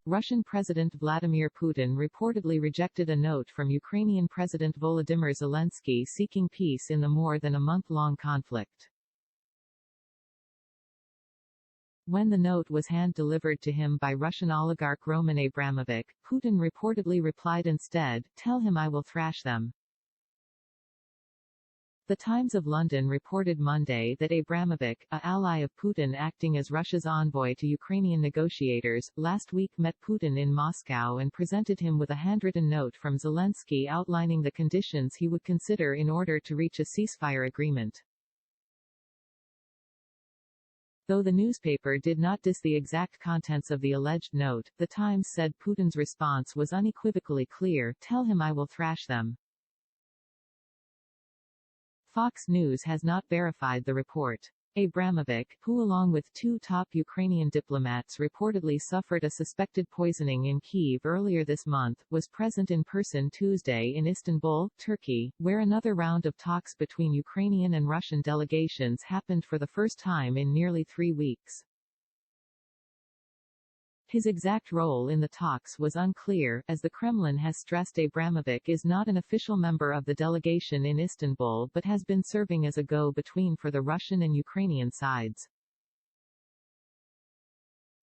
Russian President Vladimir Putin reportedly rejected a note from Ukrainian President Volodymyr Zelenskyy seeking peace in the more than a month-long conflict. When the note was hand-delivered to him by Russian oligarch Roman Abramovich, Putin reportedly replied instead, "Tell him I will thrash them." The Times of London reported Monday that Abramovich, an ally of Putin acting as Russia's envoy to Ukrainian negotiators, last week met Putin in Moscow and presented him with a handwritten note from Zelenskyy outlining the conditions he would consider in order to reach a ceasefire agreement. Though the newspaper did not diss the exact contents of the alleged note, the Times said Putin's response was unequivocally clear, "Tell him I will thrash them." Fox News has not verified the report. Abramovich, who along with two top Ukrainian diplomats reportedly suffered a suspected poisoning in Kyiv earlier this month, was present in person Tuesday in Istanbul, Turkey, where another round of talks between Ukrainian and Russian delegations happened for the first time in nearly 3 weeks. His exact role in the talks was unclear, as the Kremlin has stressed Abramovich is not an official member of the delegation in Istanbul but has been serving as a go-between for the Russian and Ukrainian sides.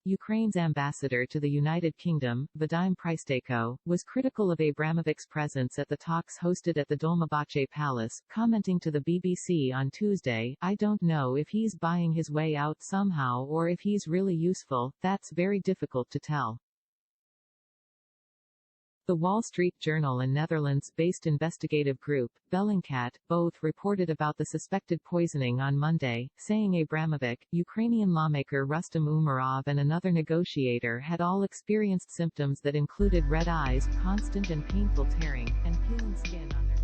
Ukraine's ambassador to the United Kingdom, Vadym Prystaiko, was critical of Abramovich's presence at the talks hosted at the Dolmabahce Palace, commenting to the BBC on Tuesday, "I don't know if he's buying his way out somehow or if he's really useful, that's very difficult to tell." The Wall Street Journal and Netherlands-based investigative group, Bellingcat, both reported about the suspected poisoning on Monday, saying Abramovich, Ukrainian lawmaker Rustem Umerov and another negotiator had all experienced symptoms that included red eyes, constant and painful tearing, and peeling skin on their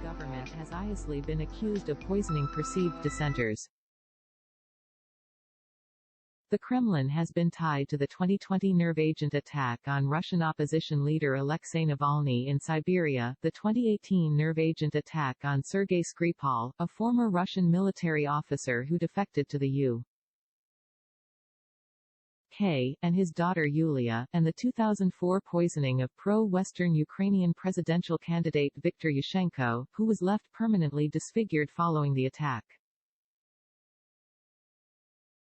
government has obviously been accused of poisoning perceived dissenters. The Kremlin has been tied to the 2020 nerve agent attack on Russian opposition leader Alexei Navalny in Siberia, the 2018 nerve agent attack on Sergei Skripal, a former Russian military officer who defected to the U.K., and his daughter Yulia, and the 2004 poisoning of pro-Western Ukrainian presidential candidate Viktor Yushchenko, who was left permanently disfigured following the attack.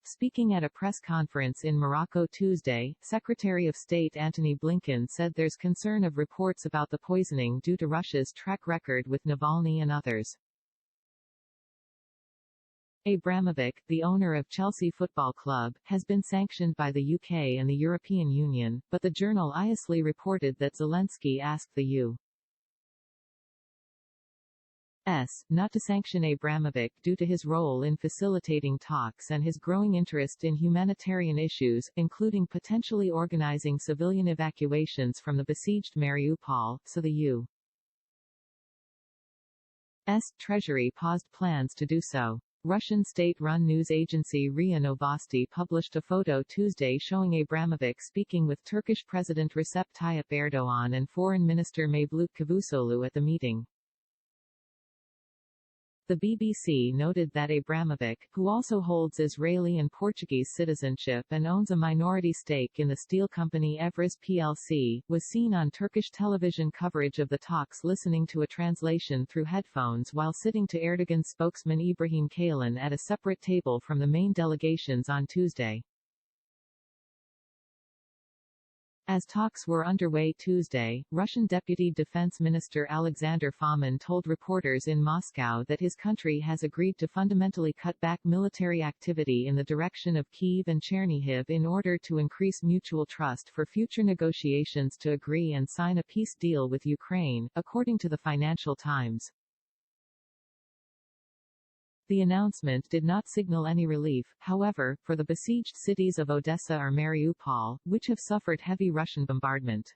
Speaking at a press conference in Morocco Tuesday, Secretary of State Antony Blinken said there's concern of reports about the poisoning due to Russia's track record with Navalny and others. Abramovich, the owner of Chelsea Football Club, has been sanctioned by the UK and the European Union, but the journal obviously reported that Zelenskyy asked the U.S. not to sanction Abramovich due to his role in facilitating talks and his growing interest in humanitarian issues, including potentially organizing civilian evacuations from the besieged Mariupol, so the U.S. Treasury paused plans to do so. Russian state-run news agency RIA Novosti published a photo Tuesday showing Abramovich speaking with Turkish President Recep Tayyip Erdogan and Foreign Minister Mevlut Cavusoglu at the meeting. The BBC noted that Abramovich, who also holds Israeli and Portuguese citizenship and owns a minority stake in the steel company Evraz plc, was seen on Turkish television coverage of the talks listening to a translation through headphones while sitting to Erdogan's spokesman Ibrahim Kalin at a separate table from the main delegations on Tuesday. As talks were underway Tuesday, Russian Deputy Defense Minister Alexander Fomin told reporters in Moscow that his country has agreed to fundamentally cut back military activity in the direction of Kyiv and Chernihiv in order to increase mutual trust for future negotiations to agree and sign a peace deal with Ukraine, according to the Financial Times. The announcement did not signal any relief, however, for the besieged cities of Odessa or Mariupol, which have suffered heavy Russian bombardment.